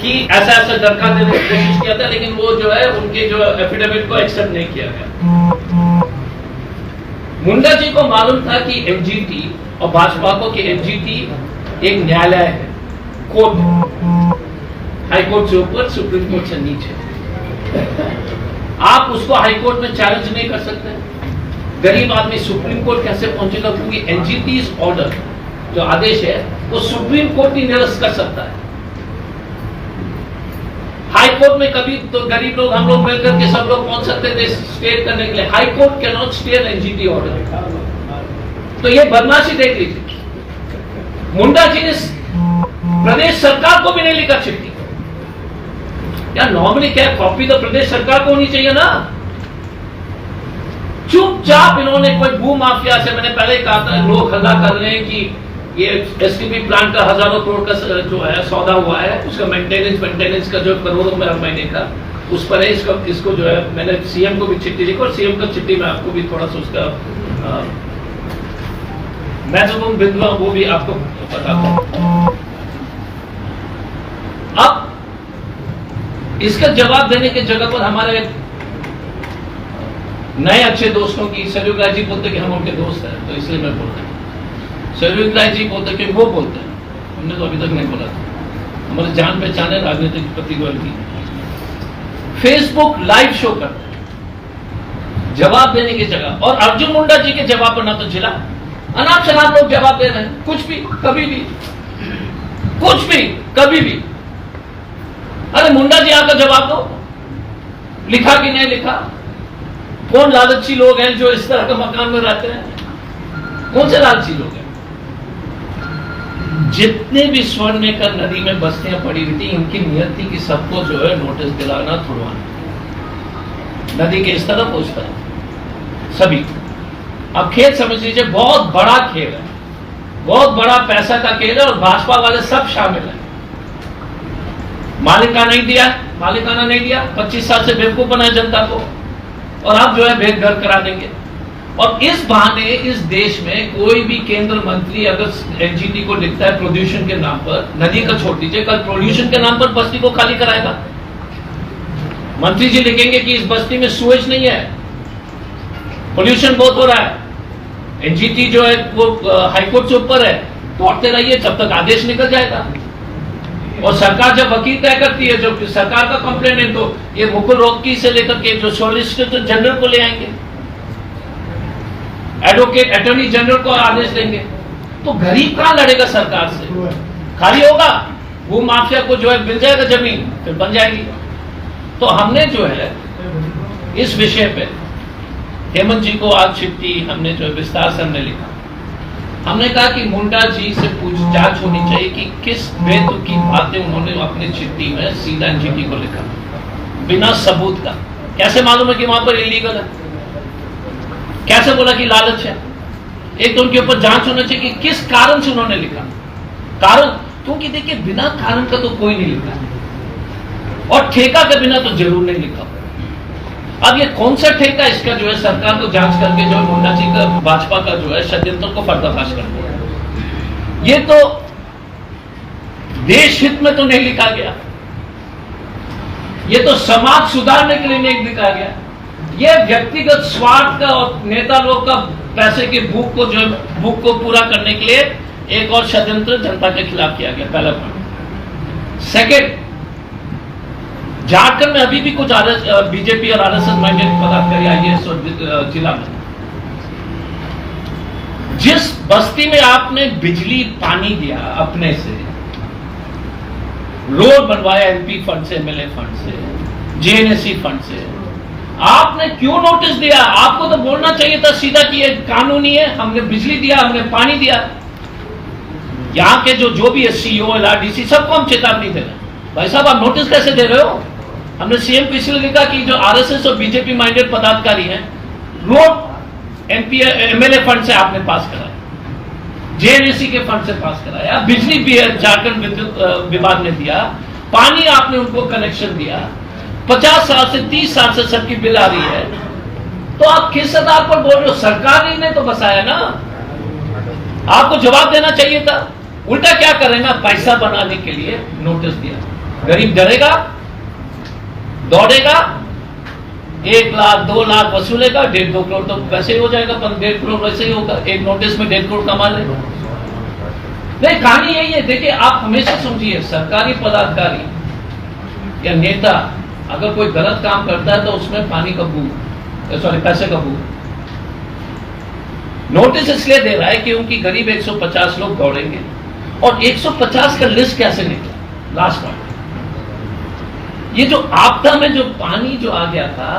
कि ऐसा ऐसा दरखास्त देने की कोशिश किया था, लेकिन वो जो है उनके जो एफिडेविट को एक्सेप्ट नहीं किया गया। मुंडा जी को मालूम था कि एनजीटी और भाजपा को कि एनजीटी एक न्यायालय है, कोर्ट, हाई कोर्ट से ऊपर, सुप्रीम कोर्ट से नीचे। आप उसको हाई कोर्ट में चैलेंज नहीं कर सकते। गरीब आदमी सुप्रीम कोर्ट कैसे पहुंचेगा, क्योंकि एनजीटी ऑर्डर जो आदेश है वो सुप्रीम कोर्ट ही निरस्त कर सकता है। हाई कोर्ट में कभी तो गरीब लोग, हम लोग मिलकर के सब लोग पहुंच सकते थे स्टेट करने के लिए। High court can not stay NGT order. तो ये बदमाशी देख लीजिए, मुंडा जी ने प्रदेश सरकार को भी नहीं लिखा चिट्ठी। या नॉर्मली क्या कॉपी तो प्रदेश सरकार को होनी चाहिए ना। चुपचाप इन्होंने कोई भू माफिया से, मैंने पहले ही कहा था, लोग हल्ला कर रहे हैं कि ये एसटीपी प्लांट का हजारों करोड़ का जो है सौदा हुआ है, उसका मेंटेनेंस का जो करोड़ों में हर महीने का उस पर है। इसको जो है मैंने सीएम को भी चिट्ठी लिखी, और सीएम का चिट्ठी में आपको भी थोड़ा सा उसका महत्वपूर्ण बिंदु वो भी आपको बताता हूं। अब इसका जवाब देने की जगह पर हमारे नए अच्छे दोस्तों की, सरयुग राय जी बोलते कि हम उनके दोस्त हैं, तो इसलिए मैं बोल रहा हूं। सरयुग राय जी बोलते कि वो बोलते हैं, हमने तो अभी तक नहीं बोला था। हमारे जान पहचान है राजनीतिक प्रतिगोल की। फेसबुक लाइव शो करते हैं जवाब देने की जगह, और अर्जुन मुंडा जी के जवाब पर ना तो जिला अनाप शनाप लोग जवाब दे रहे हैं, कुछ भी, कभी भी, कुछ भी, कभी भी। अरे मुंडा जी आकर जवाब दो, लिखा कि नहीं लिखा। कौन लालची लोग हैं जो इस तरह के मकान में रहते हैं? कौन से लालची लोग हैं? जितने भी स्वर्णरेखा नदी में बस्तियां पड़ी हुई थी, इनकी नियत थी कि सबको जो है नोटिस दिलाना, छुड़वाना, नदी के इस तरफ उस तरफ सभी। अब खेल समझ लीजिए, बहुत बड़ा खेल है, बहुत बड़ा पैसा का खेल है, और भाजपा वाले सब शामिल हैं। मालिकाना नहीं दिया, 25 साल से बेवकूफ बनाया जनता को, और अब जो है बेघर करा देंगे। और इस बहाने इस देश में कोई भी केंद्र मंत्री अगर एनजीटी को लिखता है प्रदूषण के नाम पर, नदी का छोड़ दीजिए, कल प्रदूषण के नाम पर बस्ती को खाली कराएगा। मंत्री जी लिखेंगे कि इस बस्ती में सुएज नहीं है, पोल्यूशन बहुत हो रहा है, एनजीटी जो है वो हाईकोर्ट से ऊपर है, दौड़ते रहिए जब तक आदेश निकल जाएगा। और सरकार जब वकील तय करती है, जब सरकार का कंप्लेंट है, तो ये मुकुल रोहतगी से लेकर के जो सॉलिसिटर जनरल को ले आएंगे, एडवोकेट अटॉर्नी जनरल को आदेश देंगे। तो गरीब कहां लड़ेगा सरकार से? खाली होगा, वो माफिया को जो है मिल जाएगा जमीन, फिर बन जाएगी। तो हमने जो है इस विषय पे हेमंत जी को आज चिट्ठी हमने जो विस्तार से हमने लिखा। हमने कहा कि मुंडा जी से जांच होनी चाहिए कि किस बेतुकी बातें उन्होंने अपनी चिट्ठी में सीधा एनजीटी को लिखा, बिना सबूत का। कैसे मालूम है कि वहां पर इलीगल है? कैसे बोला कि लालच है? एक तो उनके ऊपर जांच होना चाहिए कि किस कारण से उन्होंने लिखा। कारण, क्योंकि देखिए बिना कारण का तो कोई नहीं लिखा, और ठेका के बिना तो जरूर नहीं लिखा। अब ये कौन सा ठेका, इसका जो है सरकार को जांच करके जो मुंडा जी का, भाजपा का जो है षड्यंत्र को पर्दाफाश करना है। ये तो देश हित में तो नहीं लिखा गया, ये तो समाज सुधारने के लिए नहीं लिखा गया, ये व्यक्तिगत स्वार्थ का और नेता लोग का पैसे की भूख को जो है भूख को पूरा करने के लिए एक और षड्यंत्र जनता के खिलाफ किया गया। पहला पॉइंट। सेकेंड, झारखंड में अभी भी कुछ बीजेपी और आरएसएस माइंडेड पदाधिकारी आईएएस और जिला में, जिस बस्ती में आपने बिजली पानी दिया अपने से, रोड बनवाया एमपी फंड से, एमएलए फंड से, जेएनएससी फंड से, आपने क्यों नोटिस दिया? आपको तो बोलना चाहिए था सीधा कि ये कानूनी है, हमने बिजली दिया, हमने पानी दिया। यहां के जो भी है सीईओ, एलआरडीसी, सबको हम चेतावनी दे रहे हैं। भाई साहब, आप नोटिस कैसे दे रहे हो? हमने सीएम को इसलिए लिखा कि जो आरएसएस और बीजेपी माइंडेड पदाधिकारी हैं, रोड एमपी एमएलए फंड से आपने पास कराया, जेएनएससी के फंड से पास कराया, बिजली भी झारखंड विद्युत विभाग ने दिया, पानी आपने उनको कनेक्शन दिया, 50 साल से 30 साल से सबकी बिल आ रही है। तो आप किस आधार पर बोल रहे हो? सरकार ही ने तो बसाया ना, आपको जवाब देना चाहिए था। उल्टा क्या कर रहे हैं ना, पैसा बनाने के लिए नोटिस दिया। गरीब डरेगा, दौड़ेगा, 1 लाख 2 लाख वसूलेगा, 1.5-2 करोड़ तो वैसे ही हो जाएगा, 1.5 करोड़ वैसे ही होगा, एक नोटिस में 1.5 करोड़ कमा लेगा। नहीं, कहानी यही है। देखिए, आप हमेशा समझिए, सरकारी पदाधिकारी या नेता अगर कोई गलत काम करता है तो उसमें पानी का बूंद, सॉरी पैसे का बूंद। नोटिस इसलिए दे रहा है कि उनकी गरीब 150 लोग दौड़ेंगे, और 150 का लिस्ट कैसे निकला लास्ट पॉइंट, ये जो आपदा में जो पानी जो आ गया था,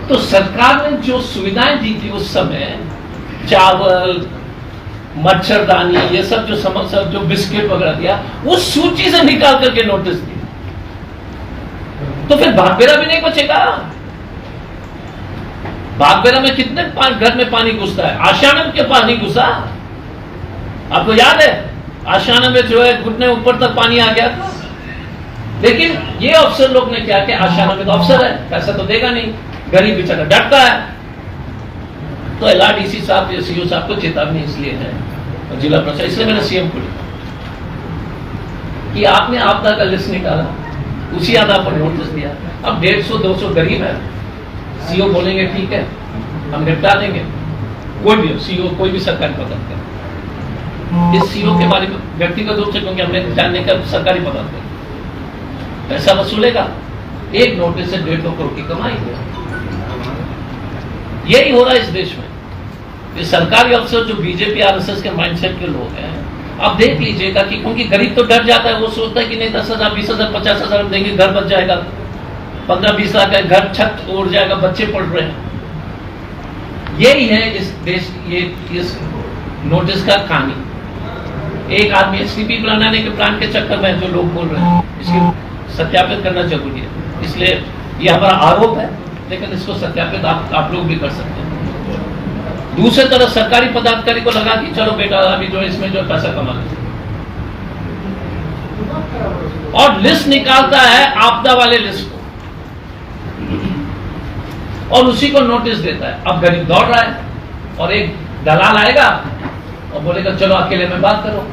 तो सरकार ने जो सुविधाएं दी थी उस समय, चावल, मच्छरदानी, ये सब जो समस्या, जो बिस्किट वगैरह दिया, उस सूची से निकाल करके नोटिस दिया। तो फिर बागबेरा भी नहीं बचेगा। बागबेरा में कितने घर में पानी घुसता है, आशियाना में क्यों पानी घुसा? आपको याद है, आशियाना में जो है घुटने ऊपर तक पानी आ गया था। लेकिन ये अफसर लोग ने क्या किया, आशियाना में तो अफसर है, पैसा तो देगा नहीं, गरीब बेचारा डरता है। तो LRDC साहब, सीओ साहब को चेतावनी इसलिए है, और जिला प्रशासन, इसलिए मैंने सीएम को लिखा कि आपने आपदा का लिस्ट निकाला, उसी आधार पर नोटिस दिया। अब 150-200 गरीब है, सीओ बोलेंगे ठीक है हम निपटा देंगे, कोई भी सीओ, कोई भी सरकारी पद कर, इस सीओ के बारे में व्यक्तिगत रूप से, क्योंकि हमने जानने का सरकारी पद कर, पैसा वसूलेगा, एक नोटिस से 1.5-2 करोड़ की कमाई। यही हो रहा है इस देश में। ये सरकारी अफसर जो बीजेपी RSS के माइंडसेट के लोग हैं, आप देख लीजिएगा कि क्योंकि गरीब तो डर जाता है, वो सोचता है कि नहीं 10,000, 20,000, 50,000 देंगे, घर बच जाएगा, 15-20 लाख का घर, छत उड़ जाएगा, बच्चे पढ़ रहे हैं। यही है इस देश, ये इस नोटिस का कहानी। एक आदमी STP बनाने के प्लान के चक्कर में जो लोग बोल रहे हैं, इसकी सत्यापित करना जरूरी है। इसलिए ये हमारा आरोप है, लेकिन इसको सत्यापित आप लोग भी कर सकते हैं। दूसरी तरफ सरकारी पदाधिकारी को लगा कि चलो बेटा अभी जो इसमें जो पैसा कमा ले, और लिस्ट निकालता है आपदा वाले लिस्ट को, और उसी को नोटिस देता है। अब गरीब दौड़ रहा है, और एक दलाल आएगा और बोलेगा चलो अकेले में बात करो।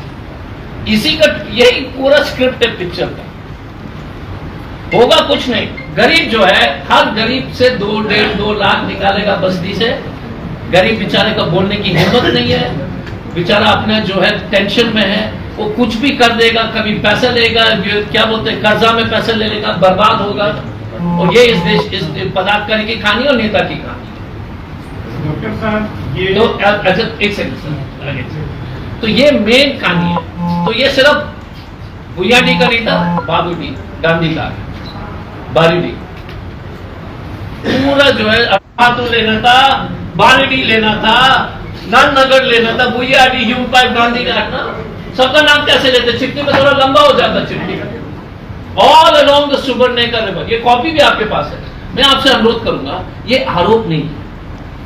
इसी का यही पूरा स्क्रिप्ट है पिक्चर का। होगा कुछ नहीं, गरीब जो है, हर गरीब से 2-1.5-2 लाख निकालेगा बस्ती से। गरीब बेचारे का बोलने की हिम्मत नहीं है, बेचारा अपने जो है टेंशन में है, वो कुछ भी कर देगा, कभी पैसा लेगा, क्या बोलते हैं, कर्जा में पैसा ले लेगा, बर्बाद होगा। और ये इस देश, इस पदाधिकारी की कहानी और नेता की कहानी। डॉक्टर साहब, ये तो एक सेकंड सर, तो ये मेन कहानी है। तो ये सिर्फ भुइयाडी का नहीं था, बाबूडी, गांधी का, बारीडी, पूरा जो है तो लेना था, बारीडी लेना था, नगर लेना था, भुइयाडी, ह्यूम पाइप, गांधी घाट ना, सबका नाम कैसे लेते? चिट्ठी में थोड़ा लंबा हो जाता चिट्ठी का। All along the Subarnarekha river, ये कॉपी भी आपके पास है। मैं आपसे अनुरोध करूंगा, ये आरोप नहीं है,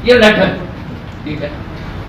ये लेटर है, ठीक है।